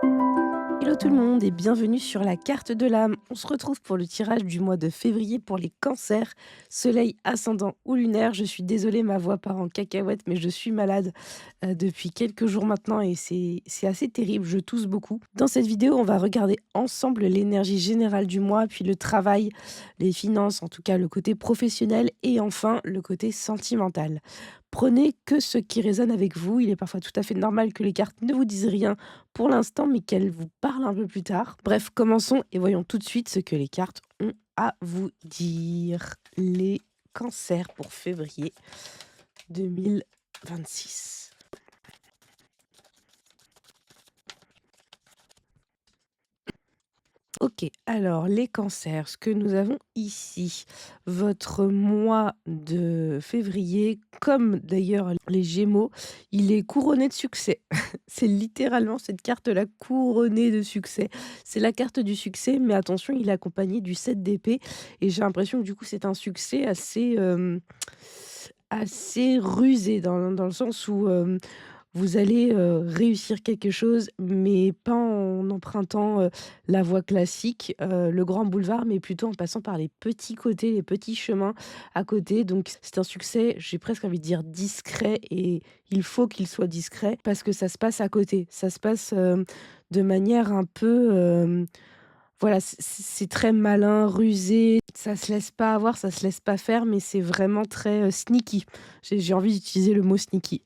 Hello tout le monde et bienvenue sur la carte de l'âme. On se retrouve pour le tirage du mois de février pour les cancers, soleil ascendant ou lunaire. Je suis désolée, ma voix part en cacahuète, mais je suis malade depuis quelques jours maintenant et c'est assez terrible, je tousse beaucoup. Dans cette vidéo, on va regarder ensemble l'énergie générale du mois, puis le travail, les finances, en tout cas le côté professionnel et enfin le côté sentimental. Prenez que ce qui résonne avec vous. Il est parfois tout à fait normal que les cartes ne vous disent rien pour l'instant, mais qu'elle vous parle un peu plus tard. Bref, commençons et voyons tout de suite ce que les cartes ont à vous dire. Les cancers pour février 2026. Ok, alors les cancers, ce que nous avons ici, votre mois de février, comme d'ailleurs les gémeaux, il est couronné de succès. C'est littéralement cette carte-là couronnée de succès. C'est la carte du succès, mais attention, il est accompagné du 7 d'épée. Et j'ai l'impression que du coup, c'est un succès assez rusé, dans le sens où vous allez réussir quelque chose, mais pas en empruntant la voie classique, le grand boulevard, mais plutôt en passant par les petits côtés, les petits chemins à côté. Donc c'est un succès, j'ai presque envie de dire discret, et il faut qu'il soit discret parce que ça se passe à côté. Ça se passe de manière un peu, voilà, c'est très malin, rusé, ça se laisse pas avoir, ça se laisse pas faire, mais c'est vraiment très sneaky. J'ai envie d'utiliser le mot sneaky.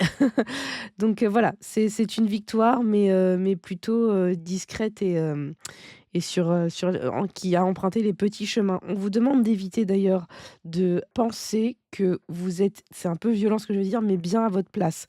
Donc voilà, c'est une victoire, mais plutôt discrète et qui a emprunté les petits chemins. On vous demande d'éviter d'ailleurs de penser que vous êtes, c'est un peu violent ce que je veux dire, mais bien à votre place.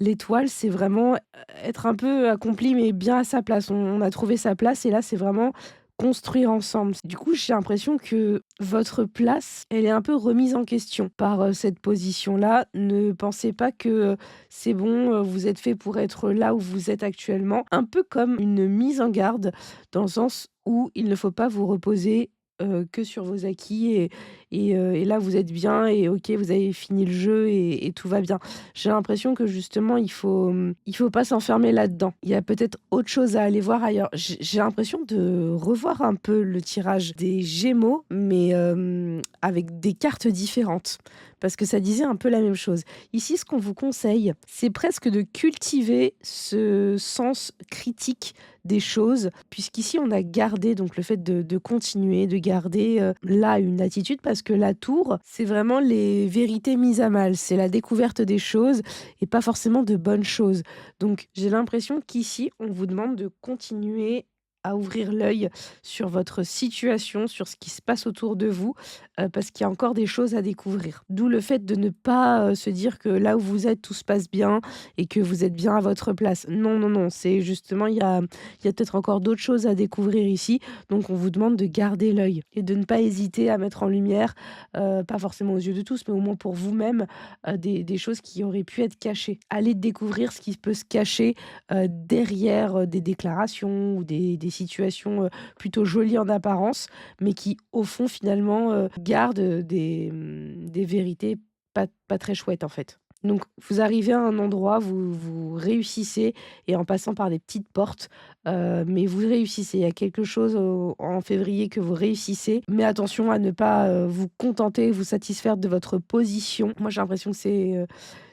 L'étoile, c'est vraiment être un peu accompli, mais bien à sa place. On a trouvé sa place et là, c'est vraiment construire ensemble. Du coup, j'ai l'impression que votre place, elle est un peu remise en question par cette position-là. Ne pensez pas que c'est bon, vous êtes fait pour être là où vous êtes actuellement. Un peu comme une mise en garde, dans le sens où il ne faut pas vous reposer que sur vos acquis et là, vous êtes bien et OK, vous avez fini le jeu et tout va bien. J'ai l'impression que justement, il faut pas s'enfermer là-dedans. Il y a peut-être autre chose à aller voir ailleurs. J'ai l'impression de revoir un peu le tirage des Gémeaux, mais avec des cartes différentes, parce que ça disait un peu la même chose. Ici, ce qu'on vous conseille, c'est presque de cultiver ce sens critique des choses, puisqu'ici on a gardé donc le fait de continuer, de garder là une attitude, parce que la tour, c'est vraiment les vérités mises à mal, c'est la découverte des choses et pas forcément de bonnes choses. Donc j'ai l'impression qu'ici on vous demande de continuer à ouvrir l'œil sur votre situation, sur ce qui se passe autour de vous, parce qu'il y a encore des choses à découvrir. D'où le fait de ne pas se dire que là où vous êtes, tout se passe bien et que vous êtes bien à votre place. Non, non, non, c'est justement, il y a peut-être encore d'autres choses à découvrir ici. Donc on vous demande de garder l'œil et de ne pas hésiter à mettre en lumière, pas forcément aux yeux de tous, mais au moins pour vous-même, des choses qui auraient pu être cachées. Allez découvrir ce qui peut se cacher derrière des déclarations ou des situations plutôt jolies en apparence, mais qui au fond finalement gardent des vérités pas très chouettes en fait. Donc vous arrivez à un endroit, vous réussissez et en passant par des petites portes, mais vous réussissez. Il y a quelque chose en février que vous réussissez, mais attention à ne pas, vous contenter, vous satisfaire de votre position. Moi, j'ai l'impression que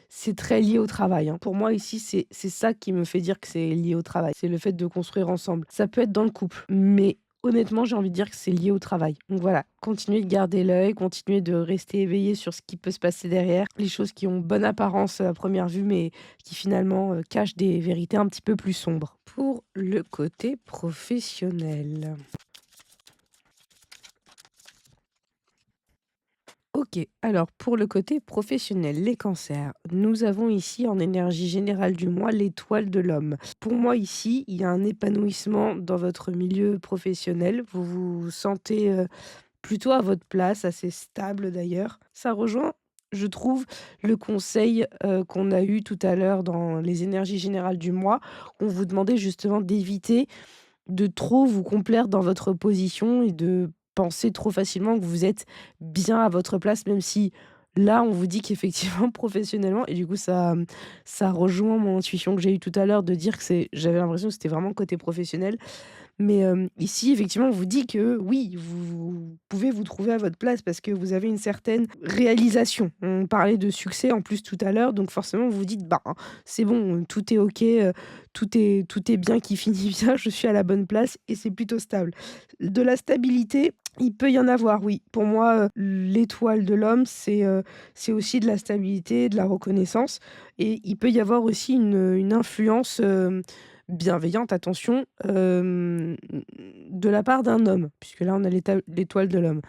c'est très lié au travail, hein. Pour moi ici, c'est ça qui me fait dire que c'est lié au travail. C'est le fait de construire ensemble. Ça peut être dans le couple, mais honnêtement, j'ai envie de dire que c'est lié au travail. Donc voilà, continuez de garder l'œil, continuez de rester éveillé sur ce qui peut se passer derrière, les choses qui ont bonne apparence à première vue, mais qui finalement cachent des vérités un petit peu plus sombres. Pour le côté professionnel. OK, alors pour le côté professionnel, les cancers, nous avons ici en énergie générale du mois l'étoile de l'homme. Pour moi ici, il y a un épanouissement dans votre milieu professionnel. Vous vous sentez plutôt à votre place, assez stable d'ailleurs. Ça rejoint, je trouve, le conseil qu'on a eu tout à l'heure dans les énergies générales du mois. On vous demandait justement d'éviter de trop vous complaire dans votre position et de penser trop facilement que vous êtes bien à votre place, même si Là, on vous dit qu'effectivement professionnellement et du coup ça rejoint mon intuition que j'ai eue tout à l'heure de dire que j'avais l'impression que c'était vraiment côté professionnel. Mais, ici, effectivement, on vous dit que oui, vous pouvez vous trouver à votre place parce que vous avez une certaine réalisation. On parlait de succès en plus tout à l'heure, donc forcément vous vous dites: «Ben, c'est bon, tout est OK, tout est bien qui finit bien, je suis à la bonne place et c'est plutôt stable». De la stabilité, il peut y en avoir, oui. Pour moi, l'étoile de l'homme, c'est aussi de la stabilité, de la reconnaissance et il peut y avoir aussi une influence, bienveillante, attention, de la part d'un homme, puisque là, on a l'étoile de l'homme.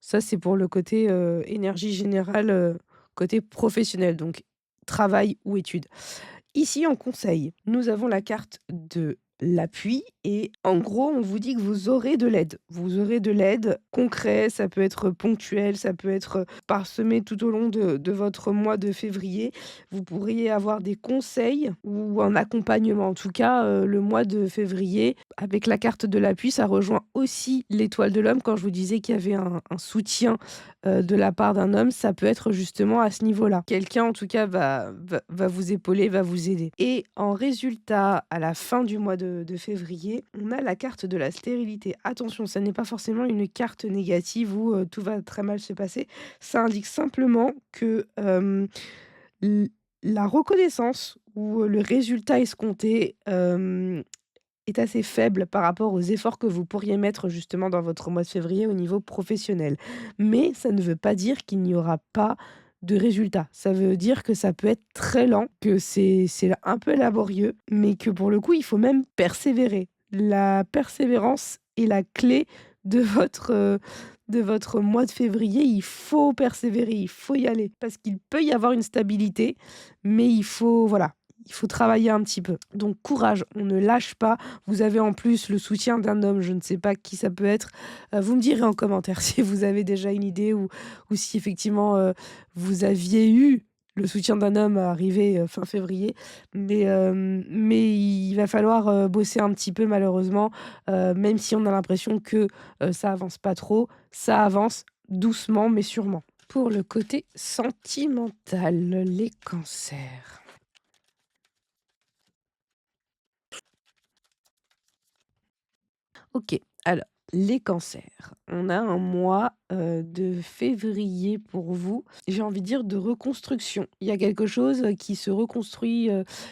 Ça, c'est pour le côté, énergie générale, côté professionnel, donc travail ou études. Ici, en conseil, nous avons la carte de l'appui et en gros, on vous dit que vous aurez de l'aide. Vous aurez de l'aide concrète, ça peut être ponctuel, ça peut être parsemé tout au long de votre mois de février. Vous pourriez avoir des conseils ou un accompagnement. En tout cas, le mois de février, avec la carte de l'appui, ça rejoint aussi l'étoile de l'homme. Quand je vous disais qu'il y avait un soutien de la part d'un homme, ça peut être justement à ce niveau-là. Quelqu'un en tout cas va vous épauler, va vous aider et en résultat, à la fin du mois de février, on a la carte de la stérilité. Attention, ça n'est pas forcément une carte négative où, tout va très mal se passer. Ça indique simplement que, l la reconnaissance ou, le résultat escompté, est assez faible par rapport aux efforts que vous pourriez mettre justement dans votre mois de février au niveau professionnel. Mais ça ne veut pas dire qu'il n'y aura pas de résultat. Ça veut dire que ça peut être très lent, que c'est un peu laborieux, mais que pour le coup, il faut même persévérer. La persévérance est la clé de votre mois de février. Il faut persévérer, il faut y aller parce qu'il peut y avoir une stabilité, mais il faut voilà, il faut travailler un petit peu. Donc courage, on ne lâche pas. Vous avez en plus le soutien d'un homme, je ne sais pas qui ça peut être. Vous me direz en commentaire si vous avez déjà une idée ou si effectivement, vous aviez eu le soutien d'un homme arrivé, fin février. Mais il va falloir, bosser un petit peu malheureusement, même si on a l'impression que, ça avance pas trop, ça avance doucement mais sûrement. Pour le côté sentimental, les cancers. OK, alors les cancers. On a un mois, de février pour vous, j'ai envie de dire de reconstruction. Il y a quelque chose, qui se reconstruit,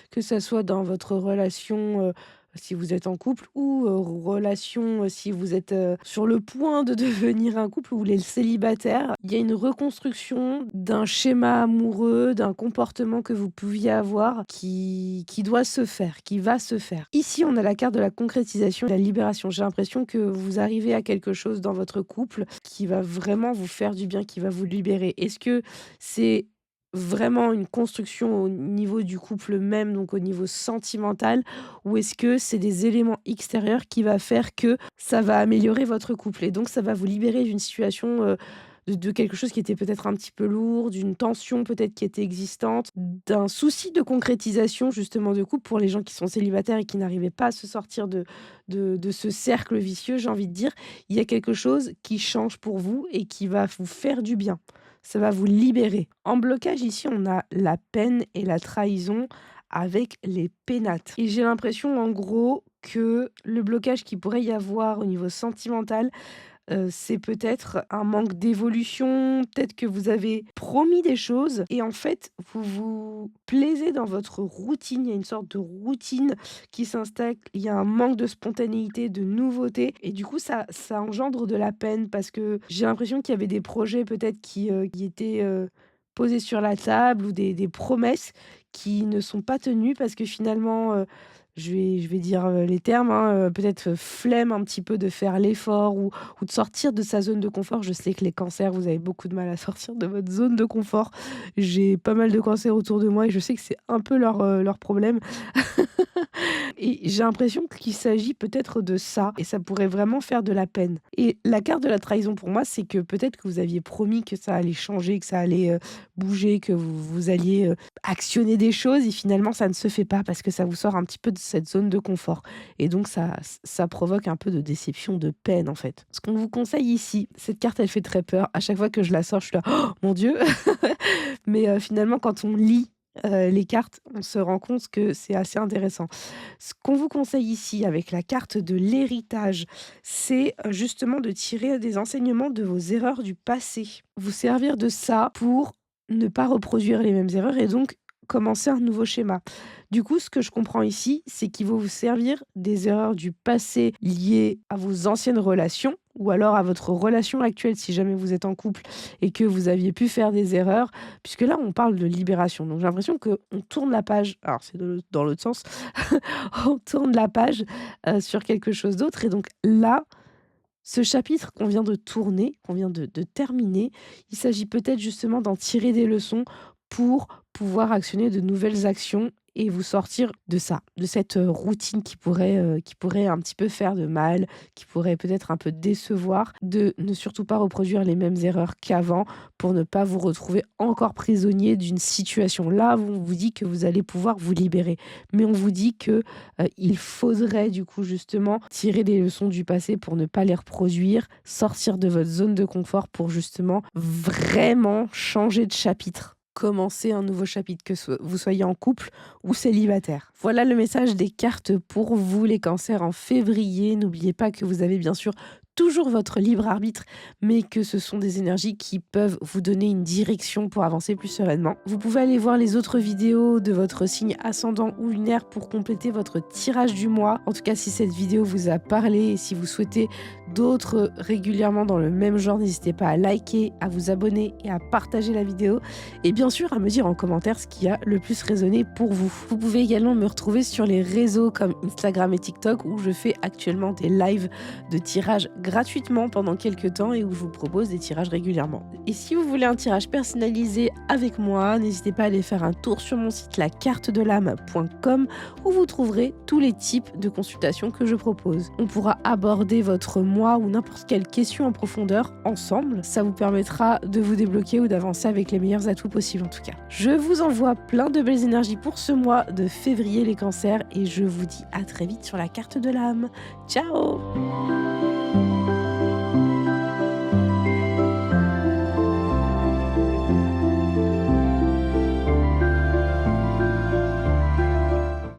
que ça soit dans votre relation, si vous êtes en couple ou, relation, si vous êtes, sur le point de devenir un couple ou les célibataires. Il y a une reconstruction d'un schéma amoureux, d'un comportement que vous pouviez avoir qui doit se faire, qui va se faire. Ici, on a la carte de la concrétisation et de la libération. J'ai l'impression que vous arrivez à quelque chose dans votre couple qui va vraiment vous faire du bien, qui va vous libérer. Est-ce que c'est vraiment une construction au niveau du couple même, donc au niveau sentimental, ou est-ce que c'est des éléments extérieurs qui va faire que ça va améliorer votre couple et donc ça va vous libérer d'une situation, de quelque chose qui était peut-être un petit peu lourd, d'une tension peut-être qui était existante, d'un souci de concrétisation justement de couple pour les gens qui sont célibataires et qui n'arrivaient pas à se sortir de ce cercle vicieux, j'ai envie de dire. Il y a quelque chose qui change pour vous et qui va vous faire du bien. Ça va vous libérer. En blocage ici, on a la peine et la trahison avec les pénates et j'ai l'impression en gros que le blocage qu'il pourrait y avoir au niveau sentimental, c'est peut-être un manque d'évolution, peut-être que vous avez promis des choses et en fait, vous vous plaisez dans votre routine. Il y a une sorte de routine qui s'installe, il y a un manque de spontanéité, de nouveauté et du coup ça engendre de la peine parce que j'ai l'impression qu'il y avait des projets peut-être qui étaient, posés sur la table ou des promesses qui ne sont pas tenues parce que finalement, je vais dire, les termes, hein, peut-être, flemme un petit peu de faire l'effort ou de sortir de sa zone de confort. Je sais que les cancers, vous avez beaucoup de mal à sortir de votre zone de confort. J'ai pas mal de cancers autour de moi et je sais que c'est un peu leur problème. Et j'ai l'impression qu'il s'agit peut-être de ça et ça pourrait vraiment faire de la peine. Et la carte de la trahison pour moi, c'est que peut-être que vous aviez promis que ça allait changer, que ça allait, bouger, que vous alliez, actionner des choses et finalement ça ne se fait pas parce que ça vous sort un petit peu de cette zone de confort et donc ça provoque un peu de déception, de peine, en fait. Ce qu'on vous conseille ici, cette carte, elle fait très peur. À chaque fois que je la sors, je suis là: «Oh mon Dieu!» mais finalement, quand on lit, les cartes, on se rend compte que c'est assez intéressant. Ce qu'on vous conseille ici avec la carte de l'héritage, c'est, justement de tirer des enseignements de vos erreurs du passé. Vous servir de ça pour ne pas reproduire les mêmes erreurs et donc commencer un nouveau schéma. Du coup, ce que je comprends ici, c'est qu'il va vous servir des erreurs du passé liées à vos anciennes relations ou alors à votre relation actuelle si jamais vous êtes en couple et que vous aviez pu faire des erreurs, puisque là, on parle de libération. Donc j'ai l'impression qu'on tourne la page, alors c'est dans l'autre sens, on tourne la page sur quelque chose d'autre. Et donc là, ce chapitre qu'on vient de tourner, qu'on vient de terminer, il s'agit peut-être justement d'en tirer des leçons pour pouvoir actionner de nouvelles actions et vous sortir de ça, de cette routine qui pourrait un petit peu faire de mal, qui pourrait peut-être un peu décevoir, de ne surtout pas reproduire les mêmes erreurs qu'avant pour ne pas vous retrouver encore prisonnier d'une situation. Là, on vous dit que vous allez pouvoir vous libérer, mais on vous dit que il faudrait du coup justement tirer des leçons du passé pour ne pas les reproduire, sortir de votre zone de confort pour justement vraiment changer de chapitre. Commencer un nouveau chapitre, que vous soyez en couple ou célibataire. Voilà le message des cartes pour vous les cancers en février. N'oubliez pas que vous avez bien sûr toujours votre libre arbitre, mais que ce sont des énergies qui peuvent vous donner une direction pour avancer plus sereinement. Vous pouvez aller voir les autres vidéos de votre signe ascendant ou lunaire pour compléter votre tirage du mois. En tout cas, si cette vidéo vous a parlé et si vous souhaitez d'autres régulièrement dans le même genre, n'hésitez pas à liker, à vous abonner et à partager la vidéo. Et bien sûr, à me dire en commentaire ce qui a le plus résonné pour vous. Vous pouvez également me retrouver sur les réseaux comme Instagram et TikTok où je fais actuellement des lives de tirage gratuitement pendant quelques temps et où je vous propose des tirages régulièrement. Et si vous voulez un tirage personnalisé avec moi, n'hésitez pas à aller faire un tour sur mon site lacartedelame.com où vous trouverez tous les types de consultations que je propose. On pourra aborder votre mois ou n'importe quelle question en profondeur ensemble. Ça vous permettra de vous débloquer ou d'avancer avec les meilleurs atouts possibles en tout cas. Je vous envoie plein de belles énergies pour ce mois de février les cancers et je vous dis à très vite sur la carte de l'âme. Ciao!